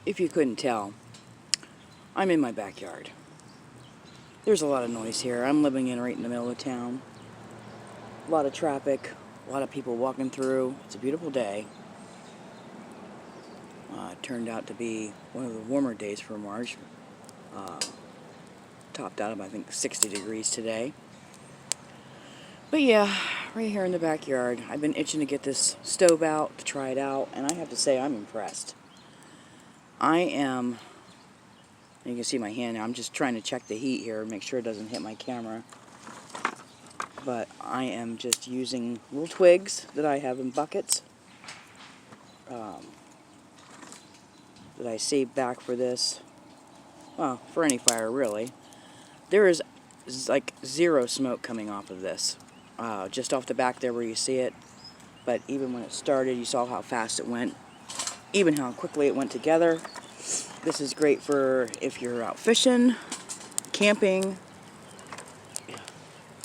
If you couldn't tell, I'm in my backyard. There's a lot of noise here. I'm living right in the middle of town. A lot of traffic, a lot of people walking through. It's a beautiful day. It turned out to be one of the warmer days for March. Topped out of, I think, 60 degrees today. But yeah, right here in the backyard. I've been itching to get this stove out, to try it out, and I have to say I'm impressed. You can see my hand now. I'm just trying to check the heat here, make sure it doesn't hit my camera. But I am just using little twigs that I have in buckets that I saved back for this. Well, for any fire, really. There is like zero smoke coming off of this. Just off the back there where you see it. But even when it started, you saw how fast it went. Even how quickly it went together. This is great for if you're out fishing, camping,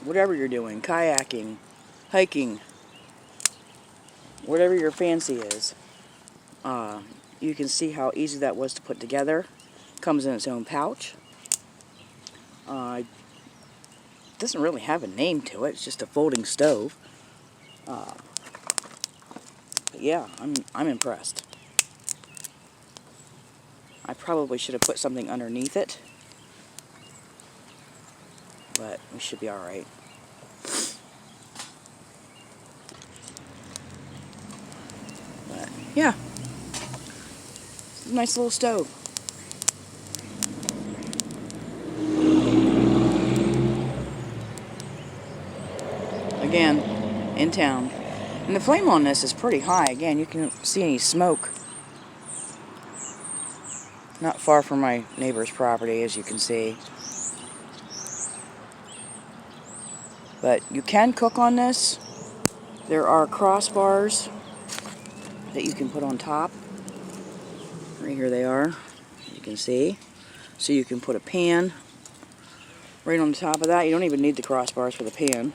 whatever you're doing, kayaking, hiking, whatever your fancy is. You can see how easy that was to put together. Comes in its own pouch. It doesn't really have a name to it. It's just a folding stove. But yeah, I'm impressed. I probably should have put something underneath it, but we should be alright. But yeah, it's a nice little stove. Again, in town. And the flame on this is pretty high. Again, you can see any smoke. Not far from my neighbor's property, as you can see. But you can cook on this. There are crossbars that you can put on top. Right here they are, you can see. So you can put a pan right on the top of that. You don't even need the crossbars for the pan.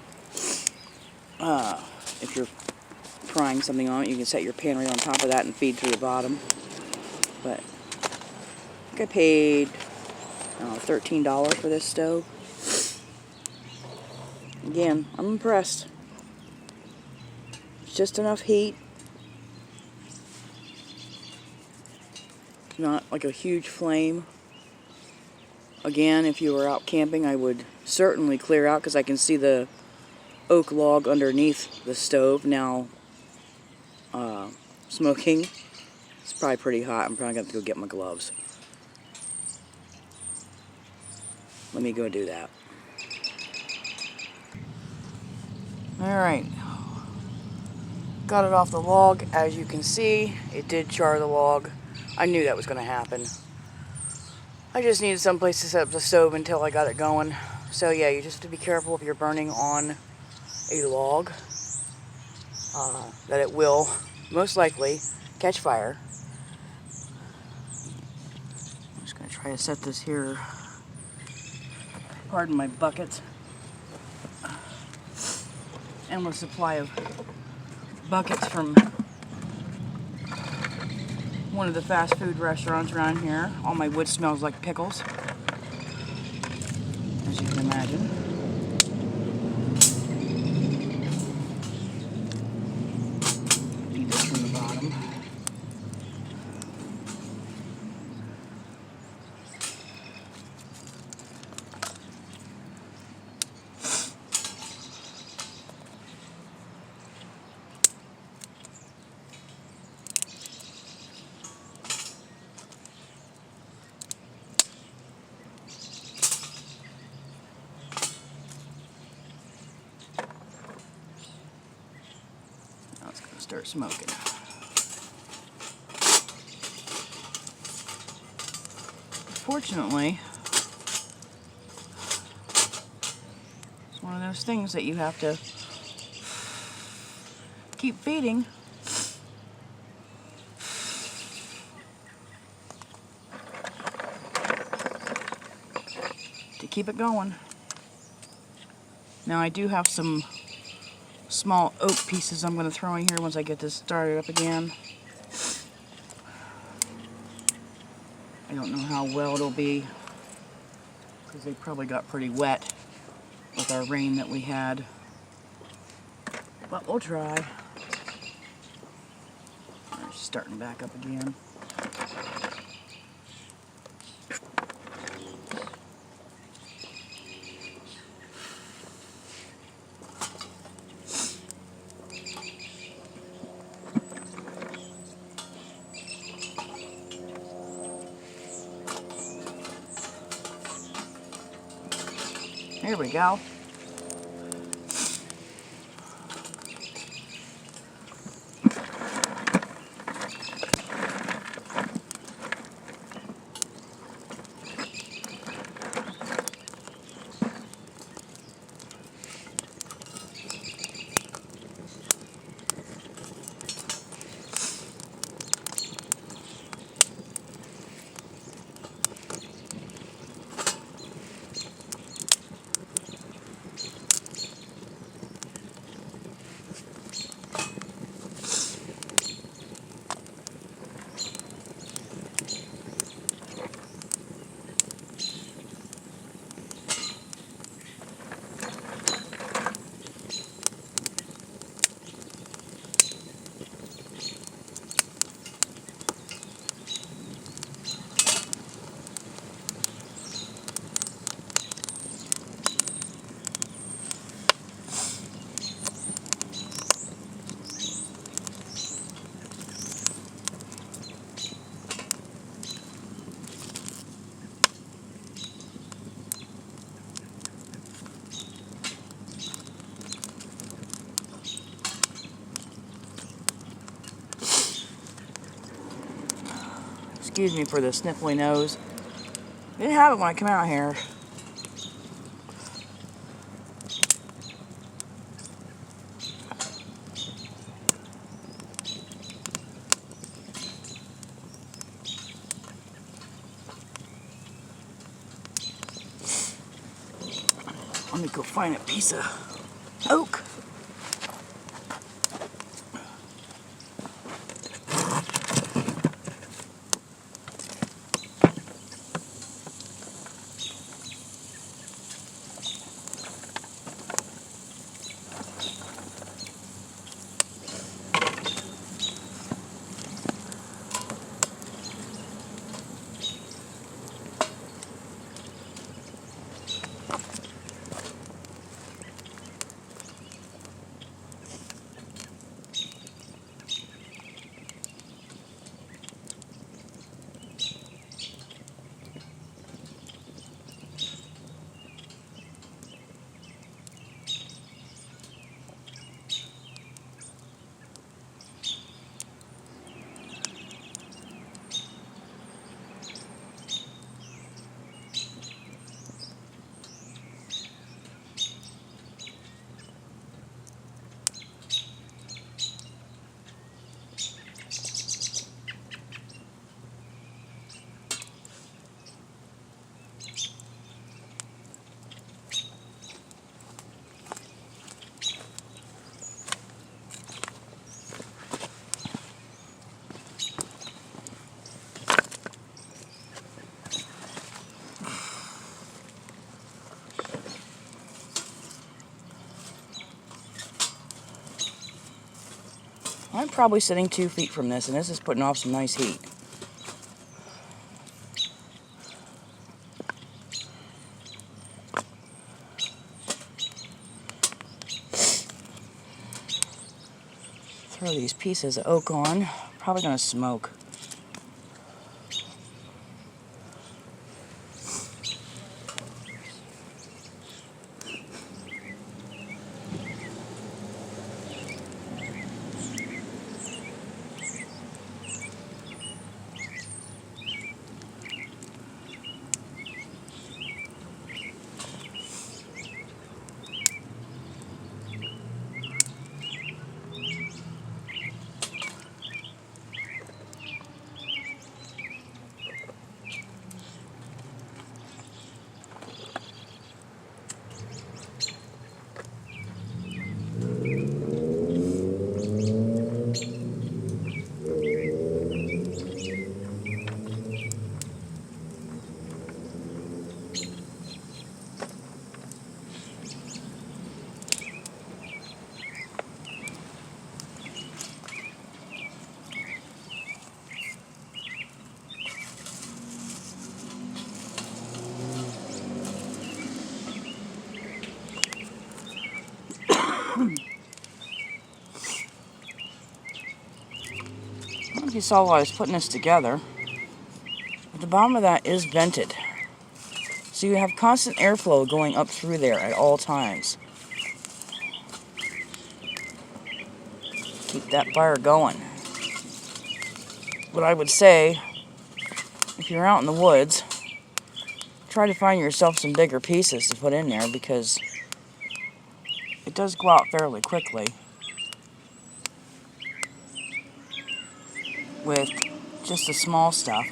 If you're frying something on it, you can set your pan right on top of that and feed through the bottom. But I think I paid $13 for this stove. Again, I'm impressed. It's just enough heat. Not like a huge flame. Again, if you were out camping, I would certainly clear out because I can see the oak log underneath the stove now smoking. It's probably pretty hot. I'm probably going to have to go get my gloves. Let me go do that. Alright. Got it off the log. As you can see, it did char the log. I knew that was going to happen. I just needed some place to set up the stove until I got it going. So yeah, you just have to be careful if you're burning on a log. That it will most likely catch fire. I'm just going to try to set this here. Pardon my bucket. Endless supply of buckets from one of the fast food restaurants around here. All my wood smells like pickles, as you can imagine. Feed this from the bottom. Now it's going to start smoking. unfortunately, it's one of those things that you have to keep feeding. To keep it going. Now I do have some small oak pieces I'm going to throw in here once I get this started up again. I don't know how well it'll be because they probably got pretty wet with our rain that we had. But we'll try. They're starting back up again. Here we go. Excuse me for the sniffly nose. Didn't have it when I came out here. Let me go find a piece of oak. I'm probably sitting 2 feet from this, and this is putting off some nice heat. Throw these pieces of oak on. Probably gonna smoke. don't know if you saw while I was putting this together, but the bottom of that is vented. So you have constant airflow going up through there at all times. Keep that fire going. What I would say, if you're out in the woods, try to find yourself some bigger pieces to put in there because it does go out fairly quickly with just the small stuff.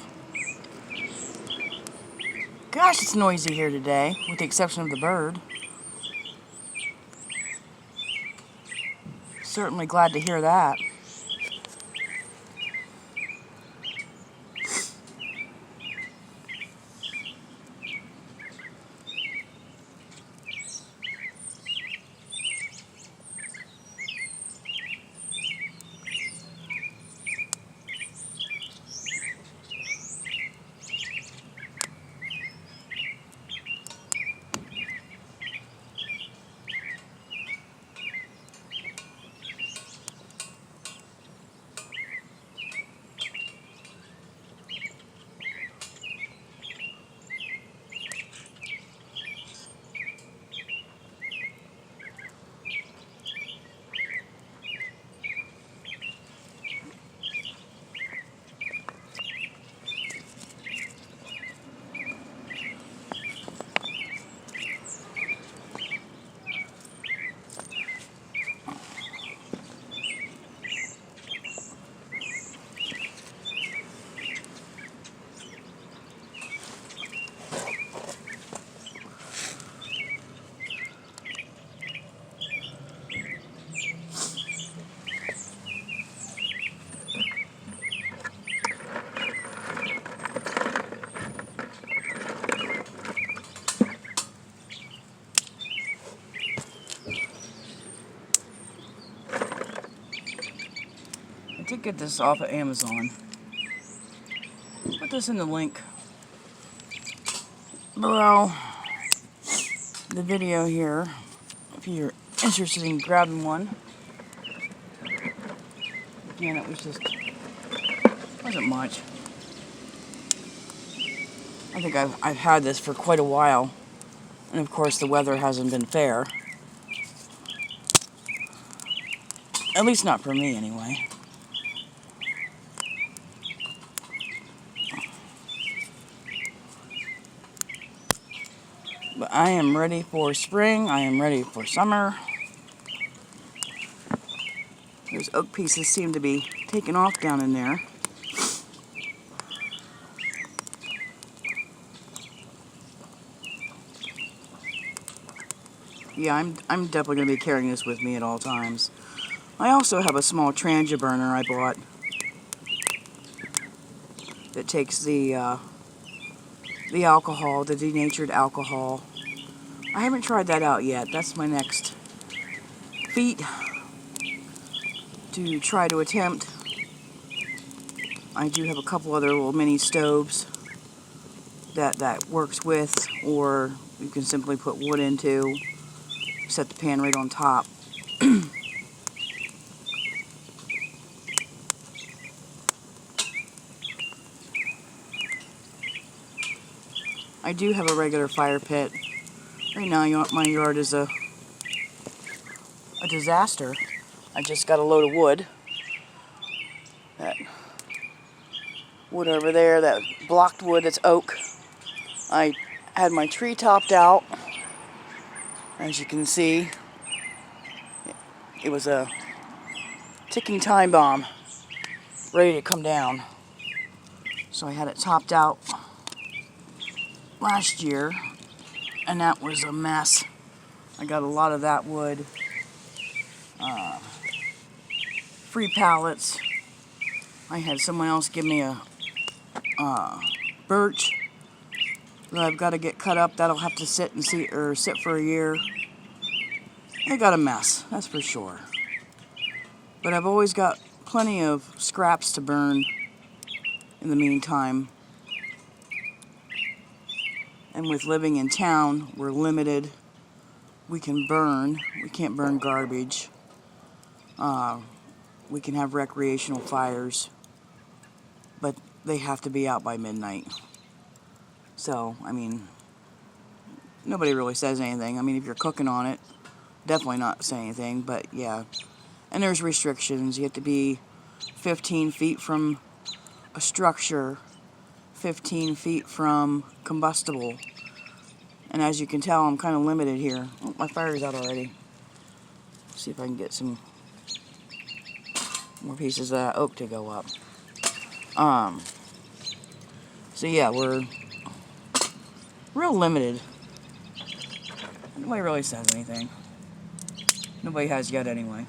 Gosh, it's noisy here today, with the exception of the bird. Certainly glad to hear that. I did get this off of Amazon. Put this in the link below the video here if you're interested in grabbing one. Again, it was just wasn't much. I think I've had this for quite a while, and of course the weather hasn't been fair. At least not for me, anyway. But I am ready for spring. I am ready for summer. Those oak pieces seem to be taking off down in there. Yeah, I'm definitely going to be carrying this with me at all times. I also have a small Trangia burner I bought that takes the alcohol, the denatured alcohol. I haven't tried that out yet. That's my next feat to try to attempt. I do have a couple other little mini stoves that works with, or you can simply put wood into, set the pan right on top. I do have a regular fire pit. Right now, my yard is a disaster. I just got a load of wood. That wood over there, that blocked wood, that's oak. I had my tree topped out. As you can see, it was a ticking time bomb ready to come down. So I had it topped out last year, and that was a mess. I got a lot of that wood, free pallets. I had someone else give me a birch that I've got to get cut up. That'll have to sit for a year. I got a mess, that's for sure. But I've always got plenty of scraps to burn in the meantime. And with living in town, we're limited. We can burn. We can't burn garbage. We can have recreational fires. but they have to be out by midnight. So, I mean, nobody really says anything. I mean, if you're cooking on it, definitely not say anything, but yeah. And there's restrictions. You have to be 15 feet from a structure, 15 feet from combustible. And as you can tell, I'm kind of limited here. Oh, my fire's out already. See if I can get some more pieces of that oak to go up. So yeah, we're real limited. Nobody really says anything. Nobody has yet anyway.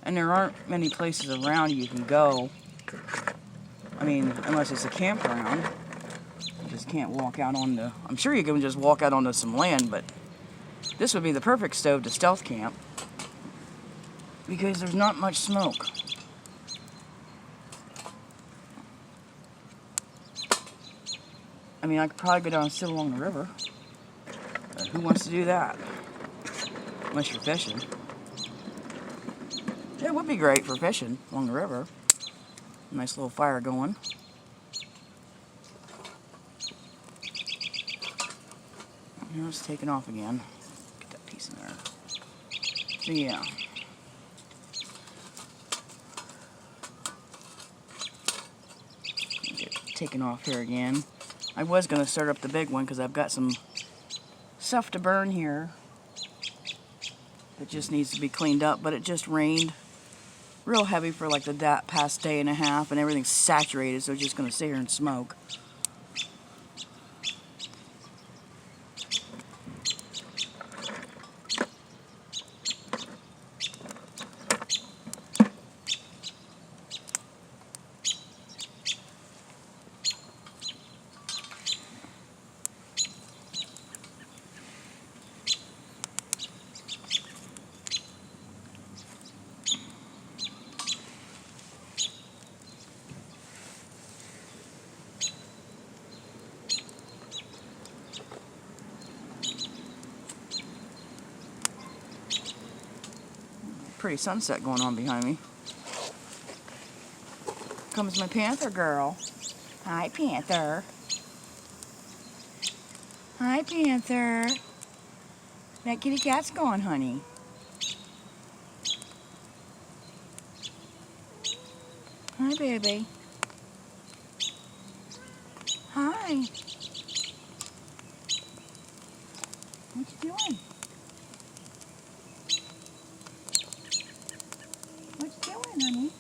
And there aren't many places around you can go. I mean, unless it's a campground. You just can't walk out onto... I'm sure you can just walk out onto some land, but this would be the perfect stove to stealth camp. Because there's not much smoke. I mean, I could probably go down and sit along the river. But who wants to do that? Unless you're fishing. It would be great for fishing along the river. Nice little fire going. Now it's taking off again. Get that piece in there. So yeah. Get it taken off here again. I was going to start up the big one because I've got some stuff to burn here. It just needs to be cleaned up, but it just rained real heavy for like the past day and a half, and everything's saturated, so it's just going to sit here and smoke. Pretty sunset going on behind me. Comes my panther girl. Hi, Panther. Hi, Panther. That kitty cat's going, honey. Hi, baby. Hi. What you doing? What you doing, honey?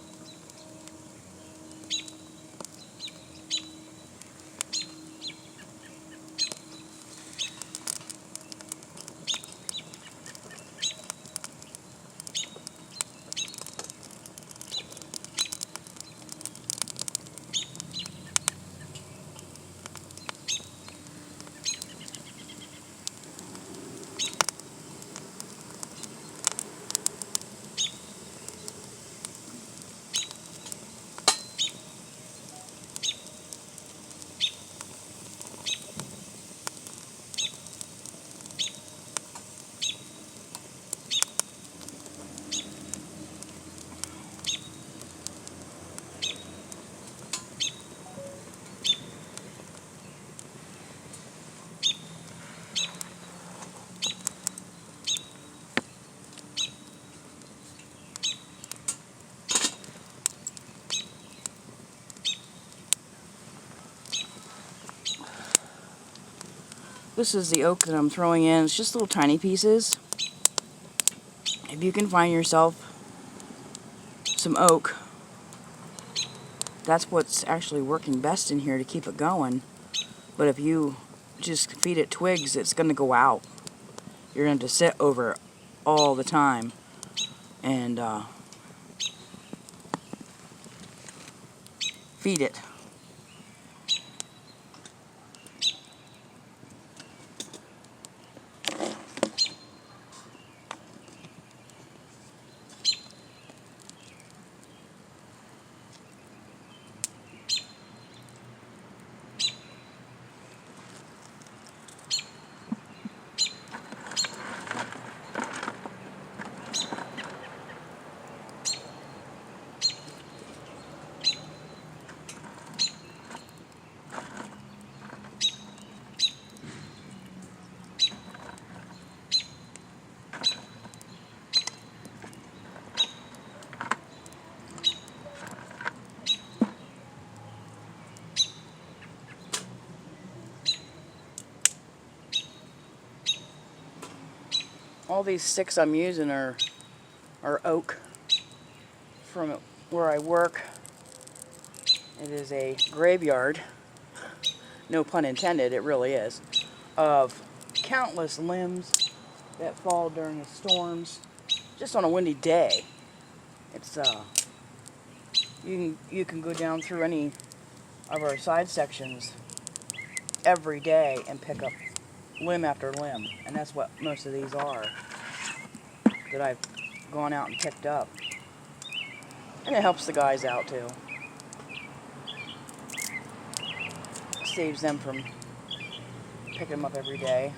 This is the oak that I'm throwing in. It's just little tiny pieces. If you can find yourself some oak, that's what's actually working best in here to keep it going. But if you just feed it twigs, it's going to go out. You're going to have to sit over it all the time. And feed it. all these sticks I'm using are oak from where I work. It is a graveyard, no pun intended, it really is, of countless limbs that fall during the storms, just on a windy day. It's you can go down through any of our side sections every day and pick up limb after limb, and that's what most of these are that I've gone out and picked up. And it helps the guys out too. Saves them from picking them up every day.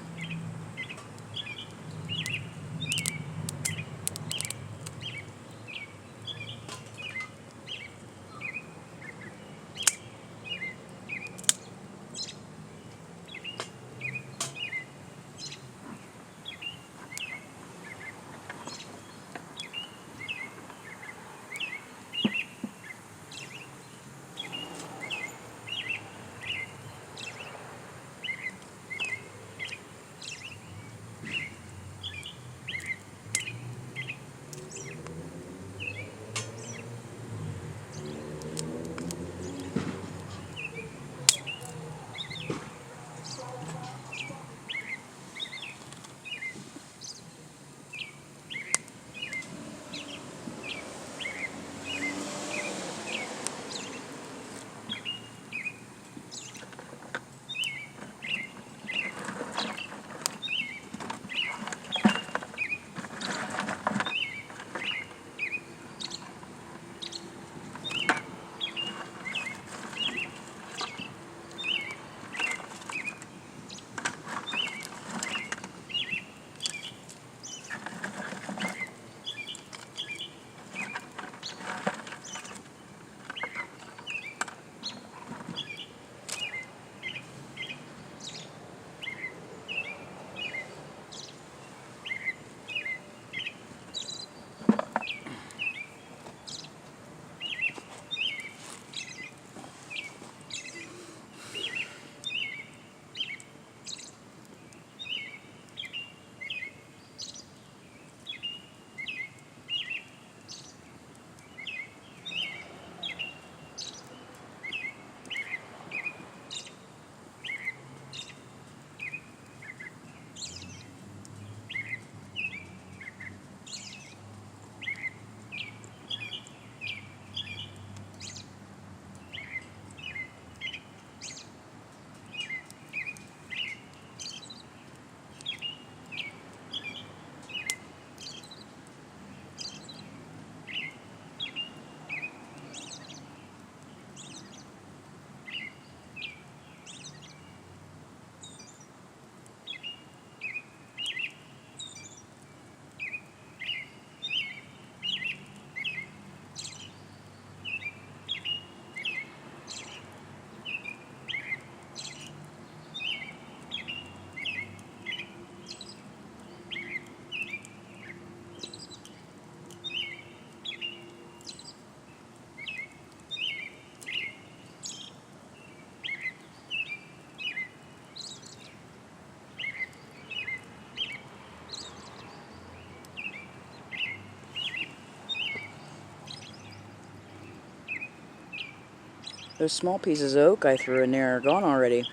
Those small pieces of oak I threw in there are gone already.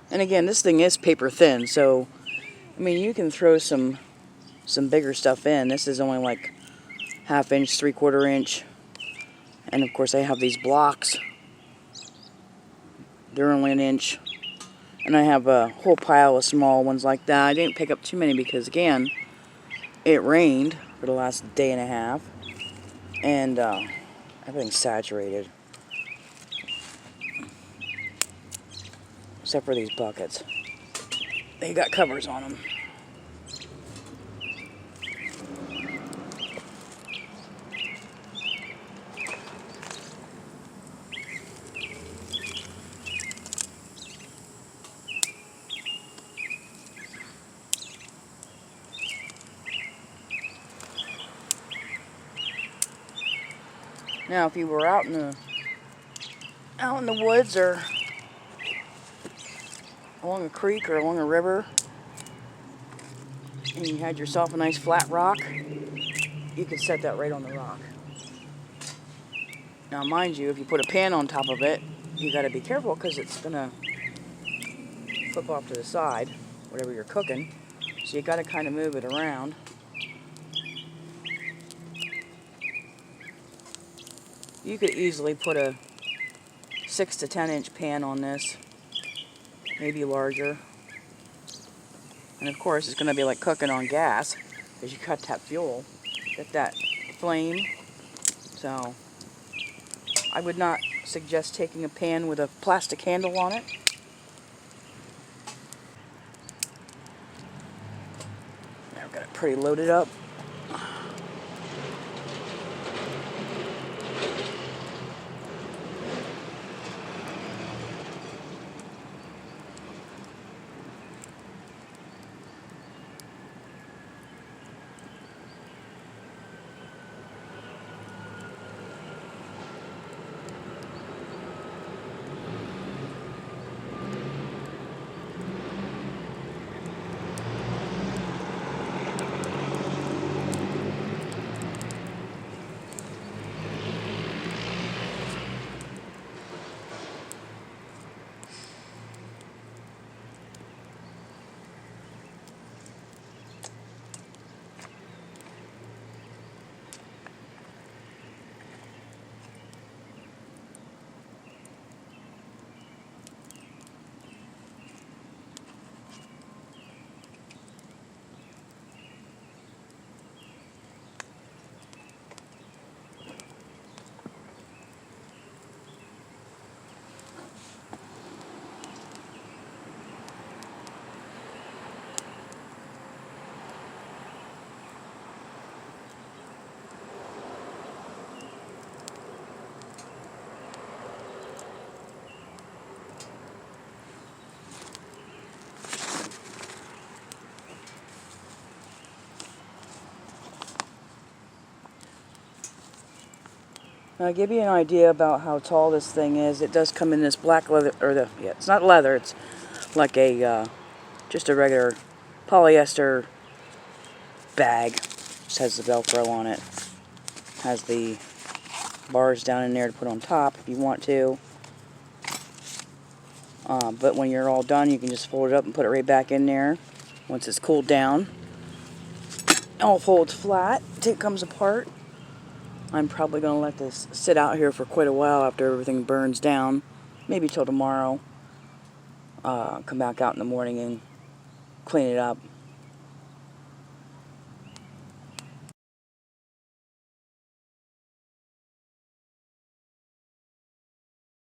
And again, this thing is paper thin, so I mean you can throw some bigger stuff in. This is only like 1/2 inch, 3/4 inch. And of course I have these blocks. They're only 1 inch. And I have a whole pile of small ones like that. I didn't pick up too many because again, it rained for the last day and a half. And everything's saturated. Except for these buckets. They got covers on them. Now, if you were out in the out in the woods or along a creek or along a river, and you had yourself a nice flat rock, you could set that right on the rock. Now mind you, if you put a pan on top of it, you got to be careful because it's going to flip off to the side, whatever you're cooking. So you got to kind of move it around. You could easily put a 6 to 10 inch pan on this, maybe larger. And of course it's going to be like cooking on gas because you cut that fuel, get that flame. So I would not suggest taking a pan with a plastic handle on it. Now I've got it pretty loaded up. Now, to give you an idea about how tall this thing is, it does come in this black leather, it's not leather, it's like a, just a regular polyester bag. Just has the Velcro on it. Has the bars down in there to put on top if you want to. But when you're all done, you can just fold it up and put it right back in there once it's cooled down. It all folds flat. It comes apart. I'm probably going to let this sit out here for quite a while after everything burns down. Maybe till tomorrow. Come back out in the morning and clean it up.